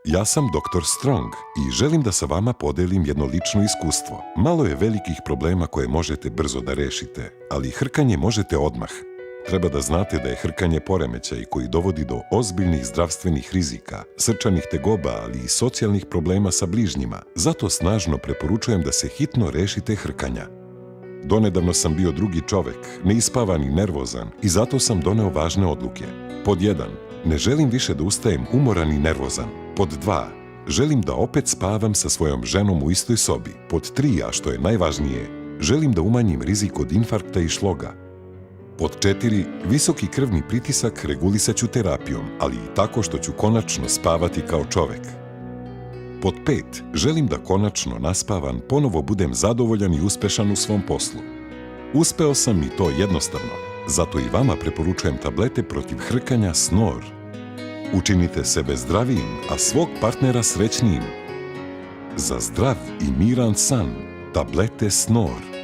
Ja sam Dr. Strong i želim da sa vama podelim jedno lično iskustvo. Malo je velikih problema koje možete brzo da rešite, ali hrkanje možete odmah. Treba da znate da je hrkanje poremećaj koji dovodi do ozbiljnih zdravstvenih rizika, srčanih tegoba, ali i socijalnih problema sa bližnjima. Zato snažno preporučujem da se hitno rešite hrkanja. Donedavno sam bio drugi čovek, neispavan i nervozan, i zato sam doneo važne odluke. Pod 1. Ne želim više da ustajem umoran i nervozan. Pod 2. Želim da opet spavam sa svojom ženom u istoj sobi. Pod 3. A što je najvažnije, želim da umanjim rizik od infarkta i šloga. Pod 4. Visoki krvni pritisak regulisaću terapijom, ali i tako što ću konačno spavati kao čovek. Pod 5. Želim da konačno naspavan ponovo budem zadovoljan i uspešan u svom poslu. Uspeo sam i to jednostavno. Zato i vama preporučujem tablete protiv hrkanja Snore. Učinite sebe zdravijim, a svog partnera srećnijim. Za zdrav i miran san, tablete Snore.